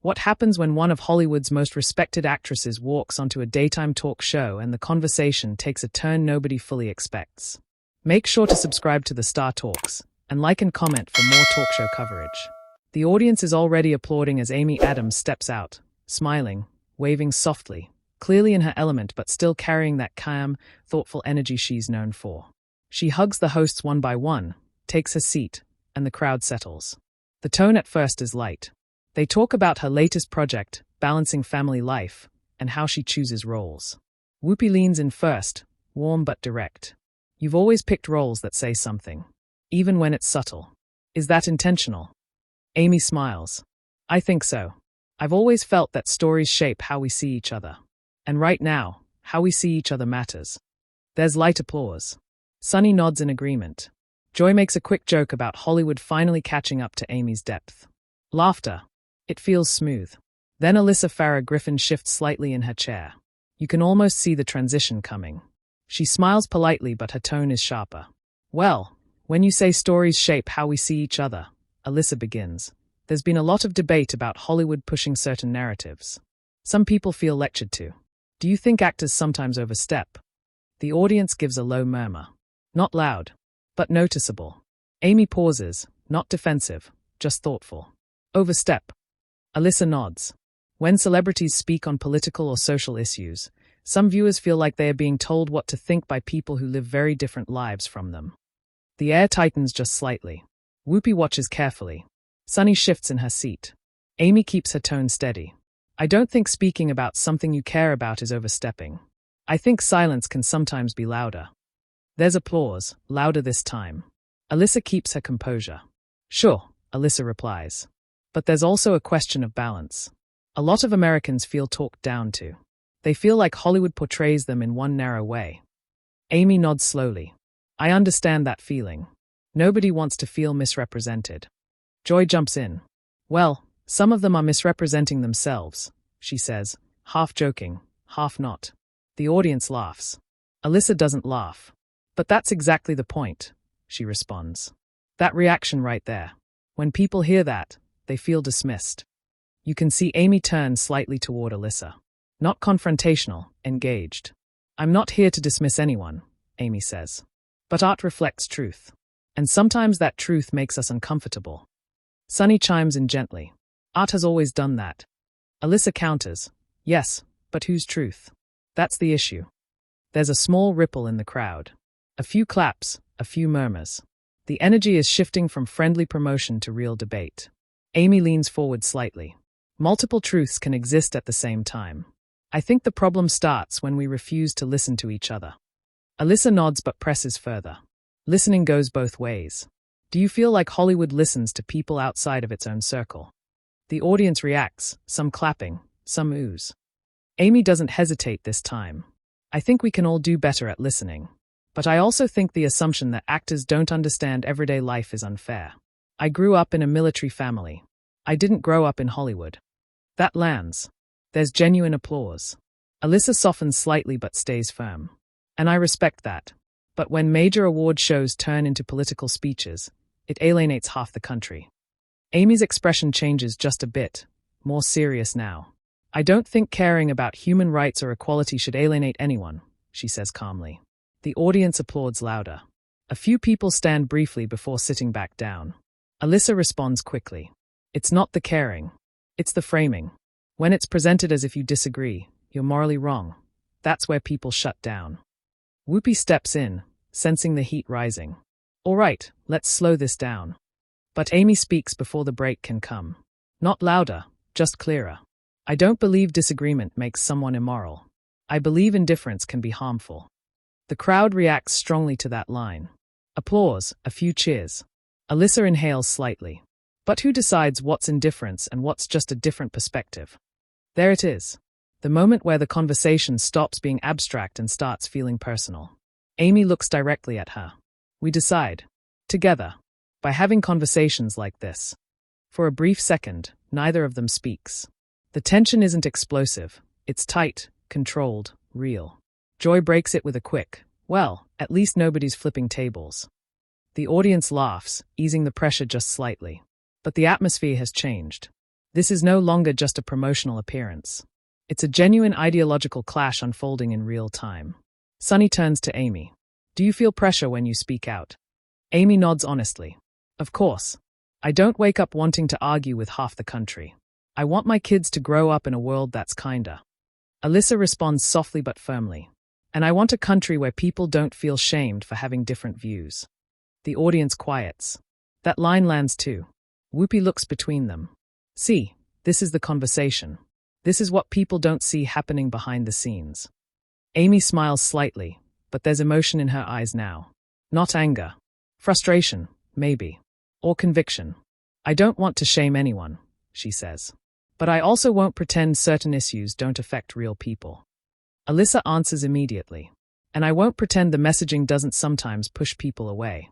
What happens when one of Hollywood's most respected actresses walks onto a daytime talk show and the conversation takes a turn nobody fully expects? Make sure to subscribe to the Star Talks and like and comment for more talk show coverage. The audience is already applauding as Amy Adams steps out, smiling, waving softly, clearly in her element but still carrying that calm, thoughtful energy she's known for. She hugs the hosts one by one, takes her seat, and the crowd settles. The tone at first is light. They talk about her latest project, balancing family life, and how she chooses roles. Whoopi leans in first, warm but direct. You've always picked roles that say something, even when it's subtle. Is that intentional? Amy smiles. I think so. I've always felt that stories shape how we see each other. And right now, how we see each other matters. There's light applause. Sunny nods in agreement. Joy makes a quick joke about Hollywood finally catching up to Amy's depth. Laughter. It feels smooth. Then Alyssa Farah Griffin shifts slightly in her chair. You can almost see the transition coming. She smiles politely, but her tone is sharper. Well, when you say stories shape how we see each other, Alyssa begins. There's been a lot of debate about Hollywood pushing certain narratives. Some people feel lectured to. Do you think actors sometimes overstep? The audience gives a low murmur. Not loud, but noticeable. Amy pauses, not defensive, just thoughtful. Overstep. Alyssa nods. When celebrities speak on political or social issues, some viewers feel like they are being told what to think by people who live very different lives from them. The air tightens just slightly. Whoopi watches carefully. Sunny shifts in her seat. Amy keeps her tone steady. I don't think speaking about something you care about is overstepping. I think silence can sometimes be louder. There's applause, louder this time. Alyssa keeps her composure. Sure, Alyssa replies. But there's also a question of balance. A lot of Americans feel talked down to. They feel like Hollywood portrays them in one narrow way. Amy nods slowly. I understand that feeling. Nobody wants to feel misrepresented. Joy jumps in. Well, some of them are misrepresenting themselves, she says, half joking, half not. The audience laughs. Alyssa doesn't laugh. But that's exactly the point, she responds. That reaction right there. When people hear that, they feel dismissed. You can see Amy turn slightly toward Alyssa. Not confrontational, engaged. I'm not here to dismiss anyone, Amy says. But art reflects truth. And sometimes that truth makes us uncomfortable. Sunny chimes in gently. Art has always done that. Alyssa counters. Yes, but whose truth? That's the issue. There's a small ripple in the crowd. A few claps, a few murmurs. The energy is shifting from friendly promotion to real debate. Amy leans forward slightly. Multiple truths can exist at the same time. I think the problem starts when we refuse to listen to each other. Alyssa nods but presses further. Listening goes both ways. Do you feel like Hollywood listens to people outside of its own circle? The audience reacts, some clapping, some oohs. Amy doesn't hesitate this time. I think we can all do better at listening. But I also think the assumption that actors don't understand everyday life is unfair. I grew up in a military family. I didn't grow up in Hollywood. That lands. There's genuine applause. Alyssa softens slightly but stays firm. And I respect that. But when major award shows turn into political speeches, it alienates half the country. Amy's expression changes just a bit, more serious now. I don't think caring about human rights or equality should alienate anyone, she says calmly. The audience applauds louder. A few people stand briefly before sitting back down. Alyssa responds quickly. It's not the caring. It's the framing. When it's presented as if you disagree, you're morally wrong. That's where people shut down. Whoopi steps in, sensing the heat rising. All right, let's slow this down. But Amy speaks before the break can come. Not louder, just clearer. I don't believe disagreement makes someone immoral. I believe indifference can be harmful. The crowd reacts strongly to that line. Applause, a few cheers. Alyssa inhales slightly. But who decides what's indifference and what's just a different perspective? There it is. The moment where the conversation stops being abstract and starts feeling personal. Amy looks directly at her. We decide. Together. By having conversations like this. For a brief second, neither of them speaks. The tension isn't explosive. It's tight, controlled, real. Joy breaks it with a quick, well, at least nobody's flipping tables. The audience laughs, easing the pressure just slightly. But the atmosphere has changed. This is no longer just a promotional appearance. It's a genuine ideological clash unfolding in real time. Sunny turns to Amy. Do you feel pressure when you speak out? Amy nods honestly. Of course. I don't wake up wanting to argue with half the country. I want my kids to grow up in a world that's kinder. Alyssa responds softly but firmly. And I want a country where people don't feel shamed for having different views. The audience quiets. That line lands too. Whoopi looks between them. See, this is the conversation. This is what people don't see happening behind the scenes. Amy smiles slightly, but there's emotion in her eyes now. Not anger. Frustration, maybe. Or conviction. I don't want to shame anyone, she says. But I also won't pretend certain issues don't affect real people. Alyssa answers immediately. And I won't pretend the messaging doesn't sometimes push people away.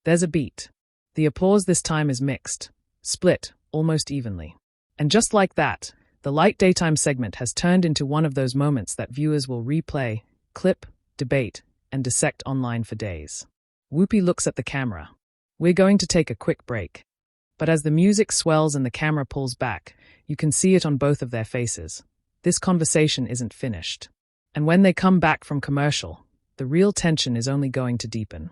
There's a beat. The applause this time is mixed, split, almost evenly. And just like that, the light daytime segment has turned into one of those moments that viewers will replay, clip, debate, and dissect online for days. Whoopi looks at the camera. We're going to take a quick break. But as the music swells and the camera pulls back, you can see it on both of their faces. This conversation isn't finished. And when they come back from commercial, the real tension is only going to deepen.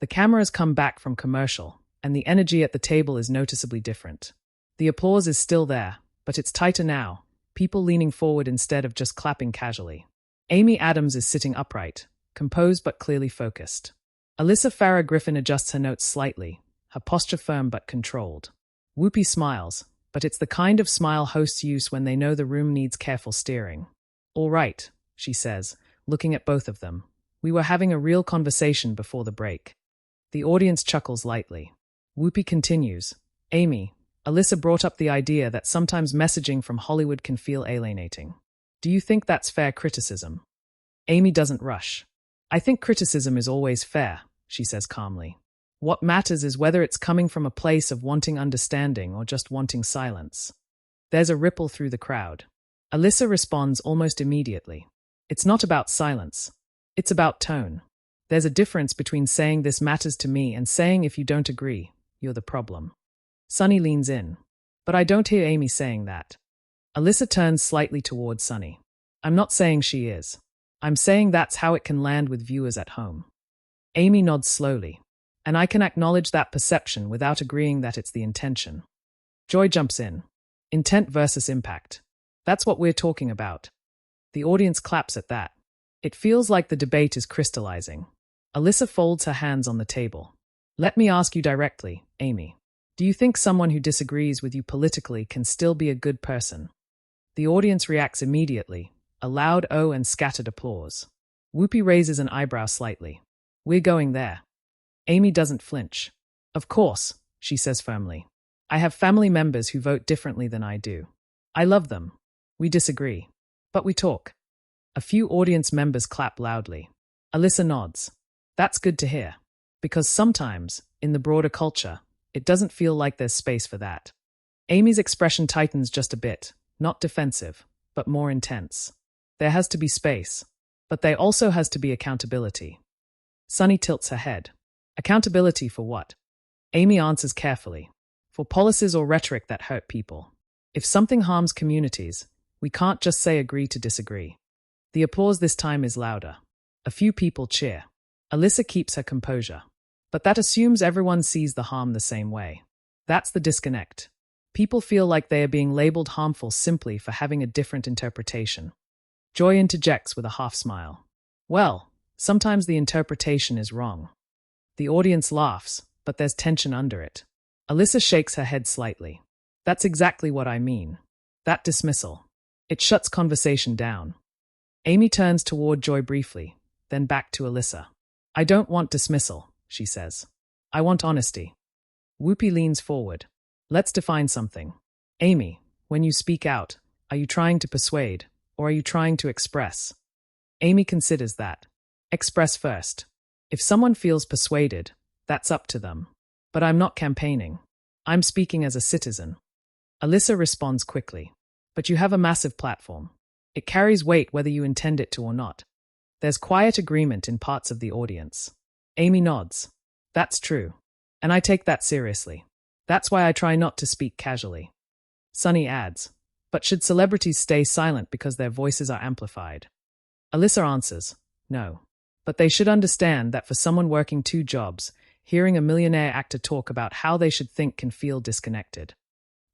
The cameras come back from commercial, and the energy at the table is noticeably different. The applause is still there, but it's tighter now, people leaning forward instead of just clapping casually. Amy Adams is sitting upright, composed but clearly focused. Alyssa Farah Griffin adjusts her notes slightly, her posture firm but controlled. Whoopi smiles, but it's the kind of smile hosts use when they know the room needs careful steering. All right, she says, looking at both of them. We were having a real conversation before the break. The audience chuckles lightly. Whoopi continues. Amy, Alyssa brought up the idea that sometimes messaging from Hollywood can feel alienating. Do you think that's fair criticism? Amy doesn't rush. I think criticism is always fair, she says calmly. What matters is whether it's coming from a place of wanting understanding or just wanting silence. There's a ripple through the crowd. Alyssa responds almost immediately. It's not about silence. It's about tone. There's a difference between saying this matters to me and saying if you don't agree, you're the problem. Sunny leans in. But I don't hear Amy saying that. Alyssa turns slightly towards Sunny. I'm not saying she is. I'm saying that's how it can land with viewers at home. Amy nods slowly. And I can acknowledge that perception without agreeing that it's the intention. Joy jumps in. Intent versus impact. That's what we're talking about. The audience claps at that. It feels like the debate is crystallizing. Alyssa folds her hands on the table. Let me ask you directly, Amy. Do you think someone who disagrees with you politically can still be a good person? The audience reacts immediately, a loud "oh" and scattered applause. Whoopi raises an eyebrow slightly. We're going there. Amy doesn't flinch. Of course, she says firmly. I have family members who vote differently than I do. I love them. We disagree. But we talk. A few audience members clap loudly. Alyssa nods. That's good to hear. Because sometimes, in the broader culture, it doesn't feel like there's space for that. Amy's expression tightens just a bit, not defensive, but more intense. There has to be space, but there also has to be accountability. Sunny tilts her head. Accountability for what? Amy answers carefully. For policies or rhetoric that hurt people. If something harms communities, we can't just say agree to disagree. The applause this time is louder. A few people cheer. Alyssa keeps her composure. But that assumes everyone sees the harm the same way. That's the disconnect. People feel like they are being labeled harmful simply for having a different interpretation. Joy interjects with a half smile. Well, sometimes the interpretation is wrong. The audience laughs, but there's tension under it. Alyssa shakes her head slightly. That's exactly what I mean. That dismissal. It shuts conversation down. Amy turns toward Joy briefly, then back to Alyssa. I don't want dismissal, she says. I want honesty. Whoopi leans forward. Let's define something. Amy, when you speak out, are you trying to persuade, or are you trying to express? Amy considers that. Express first. If someone feels persuaded, that's up to them. But I'm not campaigning. I'm speaking as a citizen. Alyssa responds quickly. But you have a massive platform. It carries weight whether you intend it to or not. There's quiet agreement in parts of the audience. Amy nods. That's true. And I take that seriously. That's why I try not to speak casually. Sunny adds, but should celebrities stay silent because their voices are amplified? Alyssa answers, no. But they should understand that for someone working two jobs, hearing a millionaire actor talk about how they should think can feel disconnected.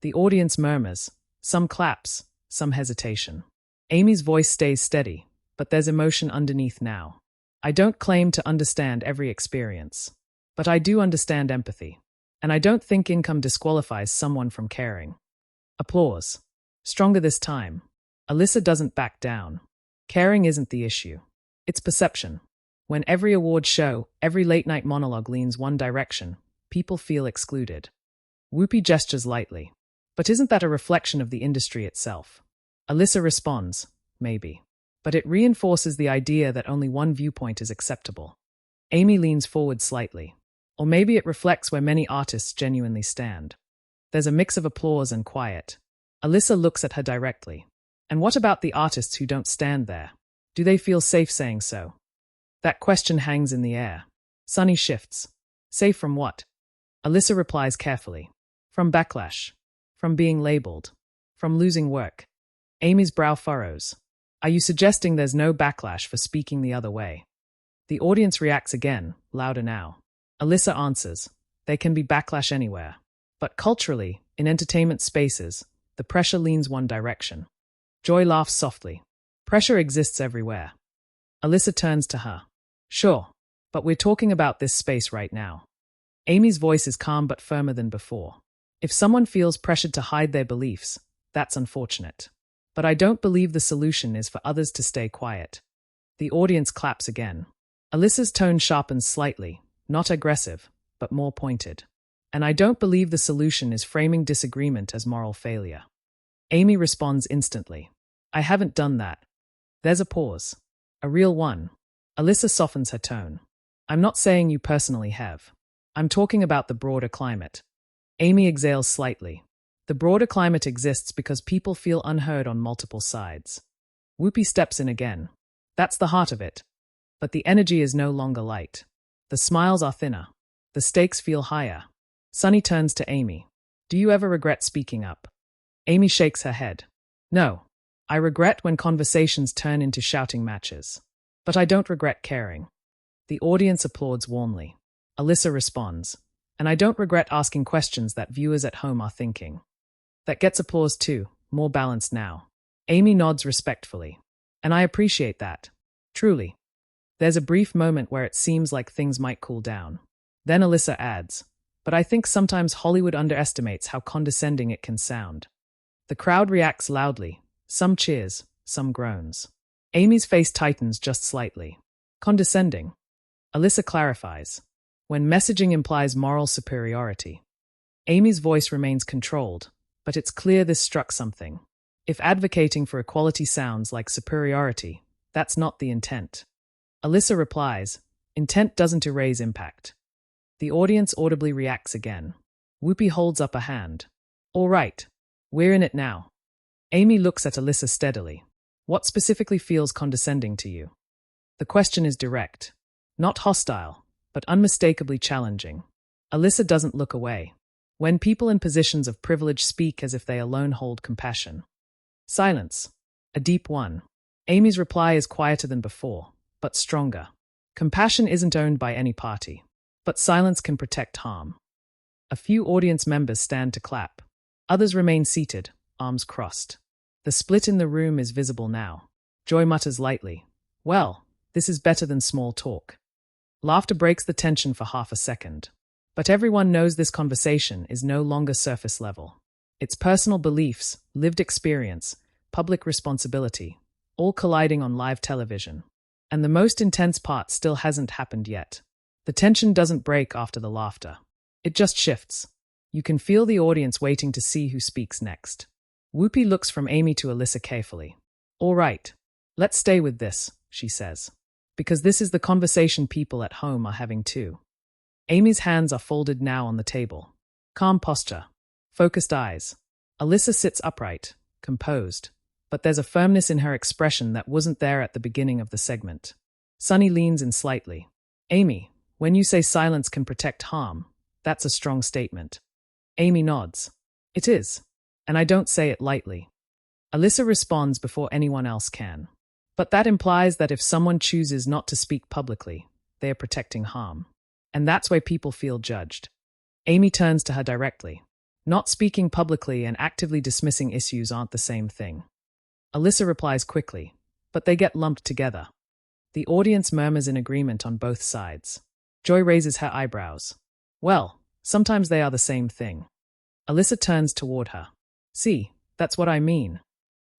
The audience murmurs, some claps, some hesitation. Amy's voice stays steady, but there's emotion underneath now. I don't claim to understand every experience, but I do understand empathy. And I don't think income disqualifies someone from caring. Applause. Stronger this time. Alyssa doesn't back down. Caring isn't the issue. It's perception. When every award show, every late-night monologue leans one direction, people feel excluded. Whoopi gestures lightly. But isn't that a reflection of the industry itself? Alyssa responds, maybe. But it reinforces the idea that only one viewpoint is acceptable. Amy leans forward slightly. Or maybe it reflects where many artists genuinely stand. There's a mix of applause and quiet. Alyssa looks at her directly. And what about the artists who don't stand there? Do they feel safe saying so? That question hangs in the air. Sunny shifts. Safe from what? Alyssa replies carefully. From backlash. From being labeled. From losing work. Amy's brow furrows. Are you suggesting there's no backlash for speaking the other way? The audience reacts again, louder now. Alyssa answers, there can be backlash anywhere. But culturally, in entertainment spaces, the pressure leans one direction. Joy laughs softly. Pressure exists everywhere. Alyssa turns to her. Sure, but we're talking about this space right now. Amy's voice is calm but firmer than before. If someone feels pressured to hide their beliefs, that's unfortunate. But I don't believe the solution is for others to stay quiet. The audience claps again. Alyssa's tone sharpens slightly. Not aggressive, but more pointed. And I don't believe the solution is framing disagreement as moral failure. Amy responds instantly. I haven't done that. There's a pause. A real one. Alyssa softens her tone. I'm not saying you personally have. I'm talking about the broader climate. Amy exhales slightly. The broader climate exists because people feel unheard on multiple sides. Whoopi steps in again. That's the heart of it. But the energy is no longer light. The smiles are thinner. The stakes feel higher. Sunny turns to Amy. Do you ever regret speaking up? Amy shakes her head. No. I regret when conversations turn into shouting matches. But I don't regret caring. The audience applauds warmly. Alyssa responds. And I don't regret asking questions that viewers at home are thinking. That gets applause too, more balanced now. Amy nods respectfully. And I appreciate that. Truly. There's a brief moment where it seems like things might cool down. Then Alyssa adds, but I think sometimes Hollywood underestimates how condescending it can sound. The crowd reacts loudly, some cheers, some groans. Amy's face tightens just slightly. Condescending. Alyssa clarifies, when messaging implies moral superiority. Amy's voice remains controlled, but it's clear this struck something. If advocating for equality sounds like superiority, that's not the intent. Alyssa replies, intent doesn't erase impact. The audience audibly reacts again. Whoopi holds up a hand. All right, we're in it now. Amy looks at Alyssa steadily. What specifically feels condescending to you? The question is direct. Not hostile, but unmistakably challenging. Alyssa doesn't look away. When people in positions of privilege speak as if they alone hold compassion. Silence. A deep one. Amy's reply is quieter than before, but stronger. Compassion isn't owned by any party, but silence can protect harm. A few audience members stand to clap. Others remain seated, arms crossed. The split in the room is visible now. Joy mutters lightly, well, this is better than small talk. Laughter breaks the tension for half a second. But everyone knows this conversation is no longer surface level. It's personal beliefs, lived experience, public responsibility, all colliding on live television. And the most intense part still hasn't happened yet. The tension doesn't break after the laughter. It just shifts. You can feel the audience waiting to see who speaks next. Whoopi looks from Amy to Alyssa carefully. All right, let's stay with this, she says. Because this is the conversation people at home are having too. Amy's hands are folded now on the table. Calm posture. Focused eyes. Alyssa sits upright, composed. But there's a firmness in her expression that wasn't there at the beginning of the segment. Sunny leans in slightly. Amy, when you say silence can protect harm, that's a strong statement. Amy nods. It is. And I don't say it lightly. Alyssa responds before anyone else can. But that implies that if someone chooses not to speak publicly, they are protecting harm. And that's why people feel judged. Amy turns to her directly. Not speaking publicly and actively dismissing issues aren't the same thing. Alyssa replies quickly, but they get lumped together. The audience murmurs in agreement on both sides. Joy raises her eyebrows. Well, sometimes they are the same thing. Alyssa turns toward her. See, that's what I mean.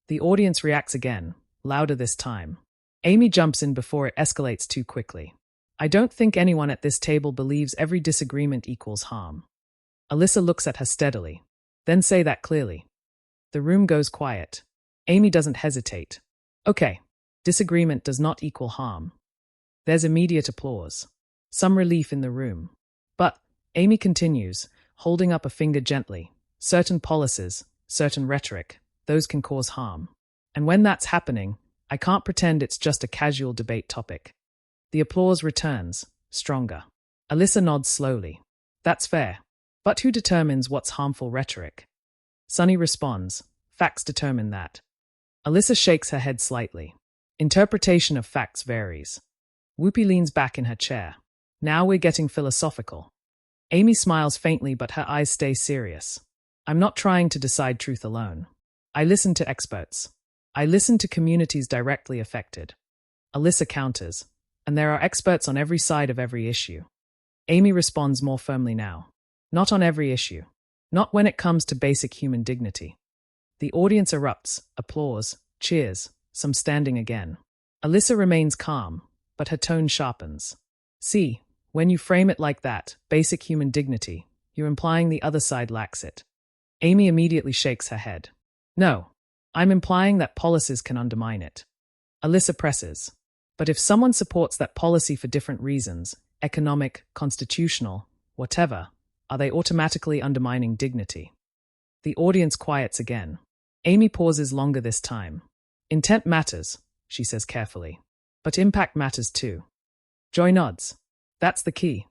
The audience reacts again, louder this time. Amy jumps in before it escalates too quickly. I don't think anyone at this table believes every disagreement equals harm. Alyssa looks at her steadily. Then say that clearly. The room goes quiet. Amy doesn't hesitate. Okay, disagreement does not equal harm. There's immediate applause. Some relief in the room. But, Amy continues, holding up a finger gently, certain policies, certain rhetoric, those can cause harm. And when that's happening, I can't pretend it's just a casual debate topic. The applause returns, stronger. Alyssa nods slowly. That's fair. But who determines what's harmful rhetoric? Sunny responds, facts determine that. Alyssa shakes her head slightly. Interpretation of facts varies. Whoopi leans back in her chair. Now we're getting philosophical. Amy smiles faintly, but her eyes stay serious. I'm not trying to decide truth alone. I listen to experts. I listen to communities directly affected. Alyssa counters, and there are experts on every side of every issue. Amy responds more firmly now. Not on every issue. Not when it comes to basic human dignity. The audience erupts, applause, cheers, some standing again. Alyssa remains calm, but her tone sharpens. See, when you frame it like that, basic human dignity, you're implying the other side lacks it. Amy immediately shakes her head. No, I'm implying that policies can undermine it. Alyssa presses. But if someone supports that policy for different reasons, economic, constitutional, whatever, are they automatically undermining dignity? The audience quiets again. Amy pauses longer this time. Intent matters, she says carefully. But impact matters too. Joy nods. That's the key.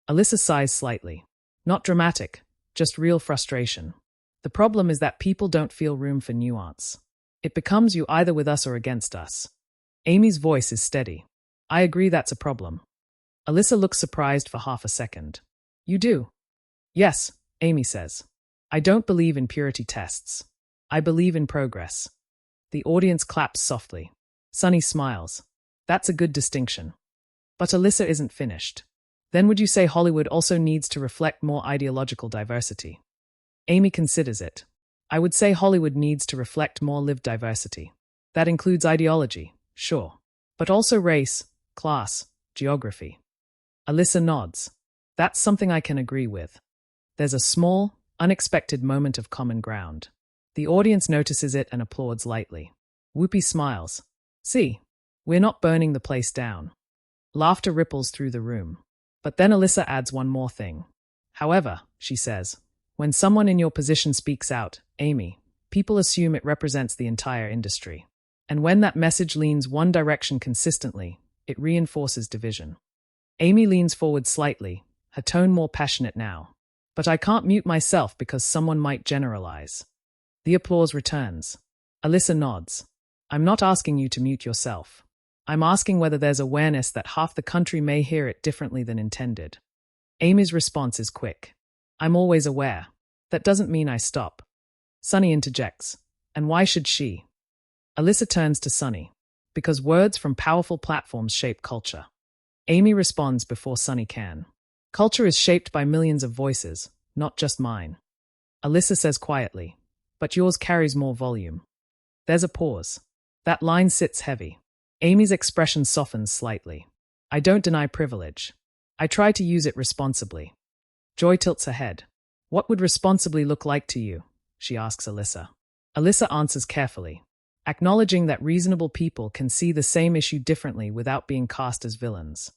Alyssa sighs slightly. Not dramatic, just real frustration. The problem is that people don't feel room for nuance. It becomes you either with us or against us. Amy's voice is steady. I agree that's a problem. Alyssa looks surprised for half a second. You do? Yes, Amy says. I don't believe in purity tests. I believe in progress. The audience claps softly. Sunny smiles. That's a good distinction. But Alyssa isn't finished. Then would you say Hollywood also needs to reflect more ideological diversity? Amy considers it. I would say Hollywood needs to reflect more lived diversity. That includes ideology, sure. But also race, class, geography. Alyssa nods. That's something I can agree with. There's a small, unexpected moment of common ground. The audience notices it and applauds lightly. Whoopi smiles. See, we're not burning the place down. Laughter ripples through the room. But then Alyssa adds one more thing. However, she says, when someone in your position speaks out, Amy, people assume it represents the entire industry. And when that message leans one direction consistently, it reinforces division. Amy leans forward slightly, her tone more passionate now. But I can't mute myself because someone might generalize. The applause returns. Alyssa nods. I'm not asking you to mute yourself. I'm asking whether there's awareness that half the country may hear it differently than intended. Amy's response is quick. I'm always aware. That doesn't mean I stop. Sunny interjects. And why should she? Alyssa turns to Sunny. Because words from powerful platforms shape culture. Amy responds before Sunny can. Culture is shaped by millions of voices, not just mine. Alyssa says quietly. But yours carries more volume. There's a pause. That line sits heavy. Amy's expression softens slightly. I don't deny privilege. I try to use it responsibly. Joy tilts her head. What would responsibly look like to you? She asks Alyssa. Alyssa answers carefully, acknowledging that reasonable people can see the same issue differently without being cast as villains.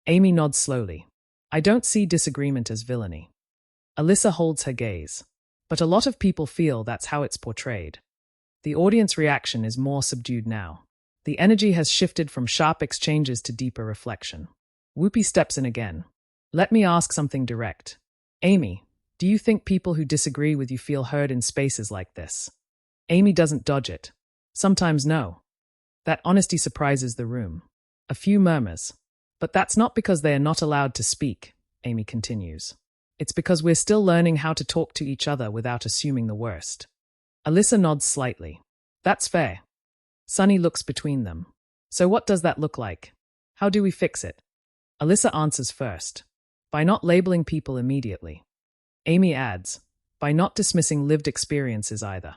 Amy nods slowly. I don't see disagreement as villainy. Alyssa holds her gaze. But a lot of people feel that's how it's portrayed. The audience reaction is more subdued now. The energy has shifted from sharp exchanges to deeper reflection. Whoopi steps in again. Let me ask something direct. Amy, Do you think people who disagree with you feel heard in spaces like this? Amy doesn't dodge it. Sometimes no. That honesty surprises the room. A few murmurs. But that's not because they are not allowed to speak, Amy continues. It's because we're still learning how to talk to each other without assuming the worst. Alyssa nods slightly. That's fair. Sunny looks between them. So what does that look like? How do we fix it? Alyssa answers first. By not labeling people immediately. Amy adds, by not dismissing lived experiences either.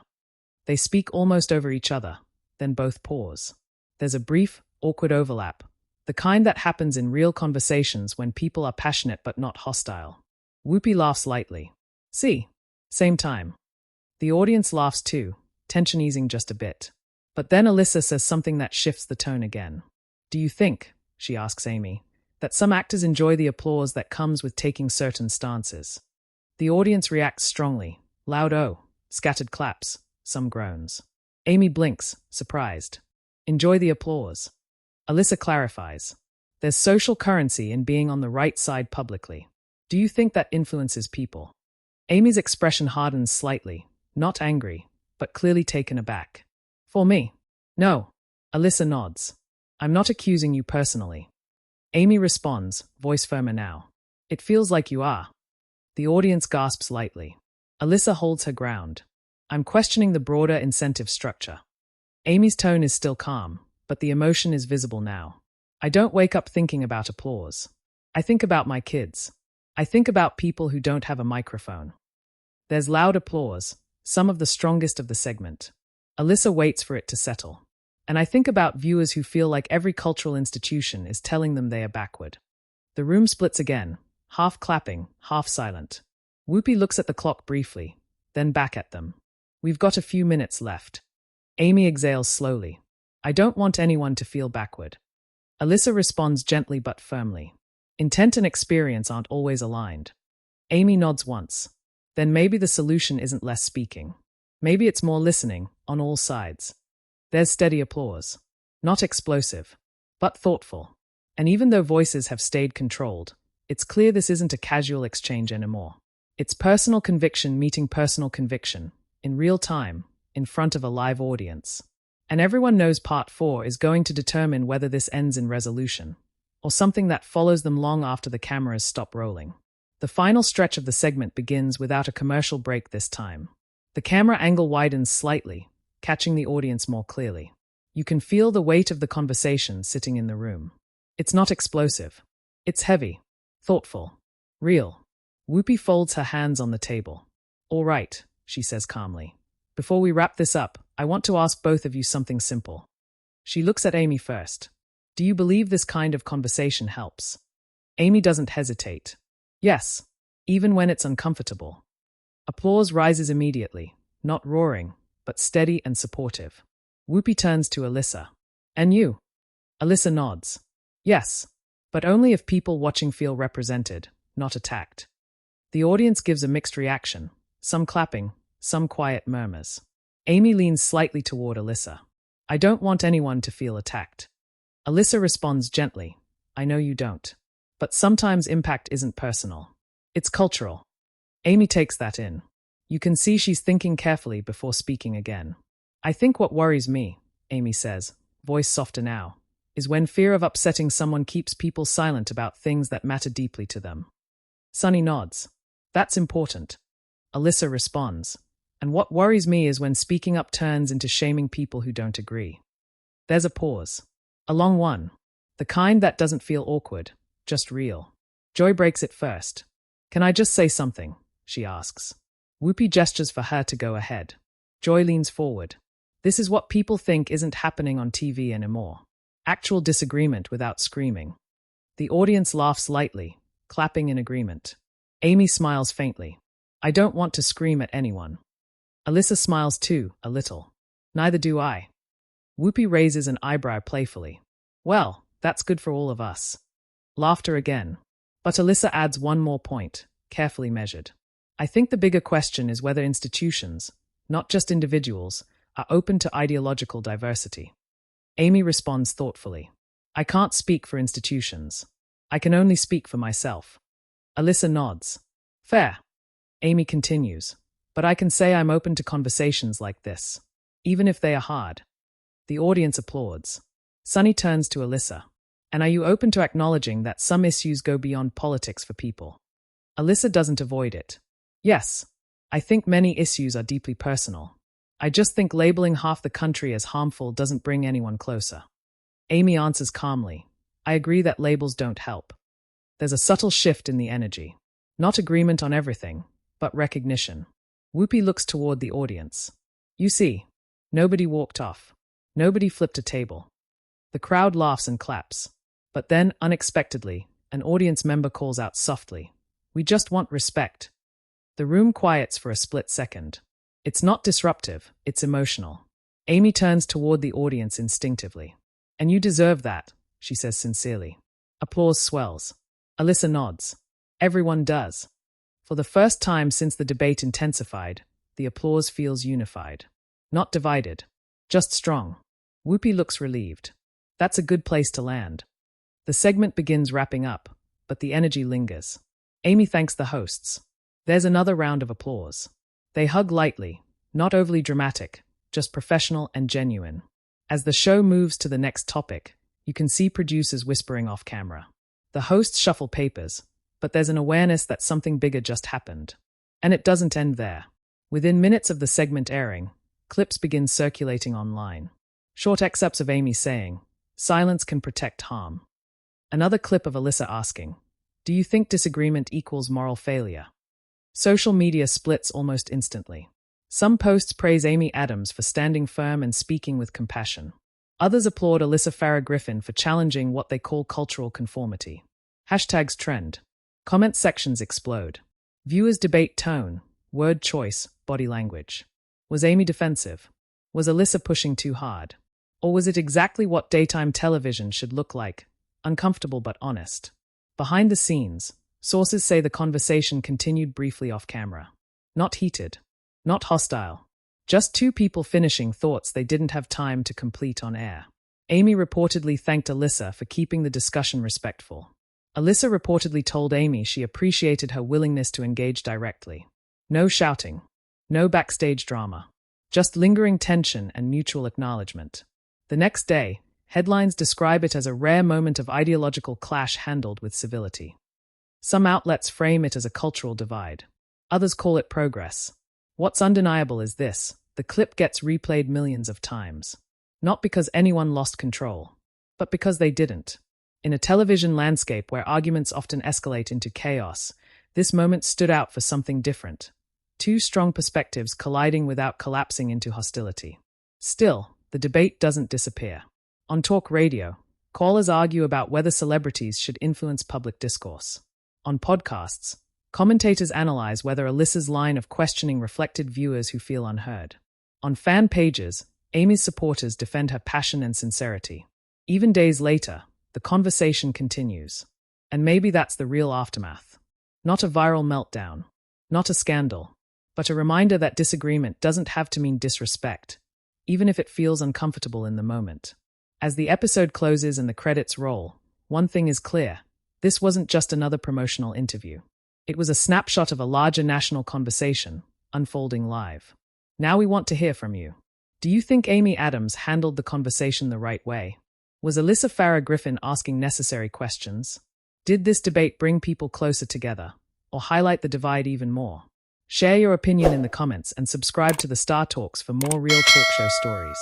They speak almost over each other, then both pause. There's a brief, awkward overlap, the kind that happens in real conversations when people are passionate but not hostile. Whoopi laughs lightly. See, same time. The audience laughs too, tension easing just a bit. But then Alyssa says something that shifts the tone again. Do you think, she asks Amy, that some actors enjoy the applause that comes with taking certain stances? The audience reacts strongly. Loud "oh," scattered claps, some groans. Amy blinks, surprised. Enjoy the applause. Alyssa clarifies. There's social currency in being on the right side publicly. Do you think that influences people? Amy's expression hardens slightly, not angry, but clearly taken aback. For me? No. Alyssa nods. I'm not accusing you personally. Amy responds, voice firmer now. It feels like you are. The audience gasps lightly. Alyssa holds her ground. I'm questioning the broader incentive structure. Amy's tone is still calm, but the emotion is visible now. I don't wake up thinking about applause. I think about my kids. I think about people who don't have a microphone. There's loud applause, some of the strongest of the segment. Alyssa waits for it to settle. And I think about viewers who feel like every cultural institution is telling them they are backward. The room splits again, half clapping, half silent. Whoopi looks at the clock briefly, then back at them. We've got a few minutes left. Amy exhales slowly. I don't want anyone to feel backward. Alyssa responds gently but firmly. Intent and experience aren't always aligned. Amy nods once. Then maybe the solution isn't less speaking. Maybe it's more listening, on all sides. There's steady applause. Not explosive, but thoughtful. And even though voices have stayed controlled, it's clear this isn't a casual exchange anymore. It's personal conviction meeting personal conviction, in real time, in front of a live audience. And everyone knows part 4 is going to determine whether this ends in resolution, or something that follows them long after the cameras stop rolling. The final stretch of the segment begins without a commercial break this time. The camera angle widens slightly, catching the audience more clearly. You can feel the weight of the conversation sitting in the room. It's not explosive. It's heavy, thoughtful, real. Whoopi folds her hands on the table. All right, she says calmly. Before we wrap this up, I want to ask both of you something simple. She looks at Amy first. Do you believe this kind of conversation helps? Amy doesn't hesitate. Yes, even when it's uncomfortable. Applause rises immediately, not roaring, but steady and supportive. Whoopi turns to Alyssa. And you? Alyssa nods. Yes, but only if people watching feel represented, not attacked. The audience gives a mixed reaction, some clapping, some quiet murmurs. Amy leans slightly toward Alyssa. I don't want anyone to feel attacked. Alyssa responds gently. I know you don't. But sometimes impact isn't personal. It's cultural. Amy takes that in. You can see she's thinking carefully before speaking again. I think what worries me, Amy says, voice softer now, is when fear of upsetting someone keeps people silent about things that matter deeply to them. Sunny nods. That's important. Alyssa responds. And what worries me is when speaking up turns into shaming people who don't agree. There's a pause. A long one. The kind that doesn't feel awkward, just real. Joy breaks it first. Can I just say something? She asks. Whoopi gestures for her to go ahead. Joy leans forward. This is what people think isn't happening on TV anymore. Actual disagreement without screaming. The audience laughs lightly, clapping in agreement. Amy smiles faintly. I don't want to scream at anyone. Alyssa smiles too, a little. Neither do I. Whoopi raises an eyebrow playfully. Well, that's good for all of us. Laughter again. But Alyssa adds one more point, carefully measured. I think the bigger question is whether institutions, not just individuals, are open to ideological diversity. Amy responds thoughtfully. I can't speak for institutions. I can only speak for myself. Alyssa nods. Fair. Amy continues, but I can say I'm open to conversations like this, even if they are hard. The audience applauds. Sunny turns to Alyssa. And are you open to acknowledging that some issues go beyond politics for people? Alyssa doesn't avoid it. Yes, I think many issues are deeply personal. I just think labeling half the country as harmful doesn't bring anyone closer. Amy answers calmly. I agree that labels don't help. There's a subtle shift in the energy. Not agreement on everything, but recognition. Whoopi looks toward the audience. You see, nobody walked off. Nobody flipped a table. The crowd laughs and claps. But then, unexpectedly, an audience member calls out softly, "We just want respect." The room quiets for a split second. It's not disruptive, it's emotional. Amy turns toward the audience instinctively. And you deserve that, she says sincerely. Applause swells. Alyssa nods. Everyone does. For the first time since the debate intensified, the applause feels unified. Not divided, just strong. Whoopi looks relieved. That's a good place to land. The segment begins wrapping up, but the energy lingers. Amy thanks the hosts. There's another round of applause. They hug lightly, not overly dramatic, just professional and genuine. As the show moves to the next topic, you can see producers whispering off camera. The hosts shuffle papers, but there's an awareness that something bigger just happened. And it doesn't end there. Within minutes of the segment airing, clips begin circulating online. Short excerpts of Amy saying, "Silence can protect harm." Another clip of Alyssa asking, "Do you think disagreement equals moral failure?" Social media splits almost instantly. Some posts praise Amy Adams for standing firm and speaking with compassion. Others applaud Alyssa Farah Griffin for challenging what they call cultural conformity. Hashtags trend. Comment sections explode. Viewers debate tone, word choice, body language. Was Amy defensive? Was Alyssa pushing too hard? Or was it exactly what daytime television should look like? Uncomfortable but honest. Behind the scenes, sources say the conversation continued briefly off camera. Not heated. Not hostile. Just two people finishing thoughts they didn't have time to complete on air. Amy reportedly thanked Alyssa for keeping the discussion respectful. Alyssa reportedly told Amy she appreciated her willingness to engage directly. No shouting. No backstage drama. Just lingering tension and mutual acknowledgement. The next day, headlines describe it as a rare moment of ideological clash handled with civility. Some outlets frame it as a cultural divide. Others call it progress. What's undeniable is this: the clip gets replayed millions of times. Not because anyone lost control, but because they didn't. In a television landscape where arguments often escalate into chaos, this moment stood out for something different. Two strong perspectives colliding without collapsing into hostility. Still, the debate doesn't disappear. On talk radio, callers argue about whether celebrities should influence public discourse. On podcasts, commentators analyze whether Alyssa's line of questioning reflected viewers who feel unheard. On fan pages, Amy's supporters defend her passion and sincerity. Even days later, the conversation continues. And maybe that's the real aftermath. Not a viral meltdown. Not a scandal. But a reminder that disagreement doesn't have to mean disrespect, even if it feels uncomfortable in the moment. As the episode closes and the credits roll, one thing is clear. This wasn't just another promotional interview. It was a snapshot of a larger national conversation, unfolding live. Now we want to hear from you. Do you think Amy Adams handled the conversation the right way? Was Alyssa Farah Griffin asking necessary questions? Did this debate bring people closer together, or highlight the divide even more? Share your opinion in the comments and subscribe to the Star Talks for more real talk show stories.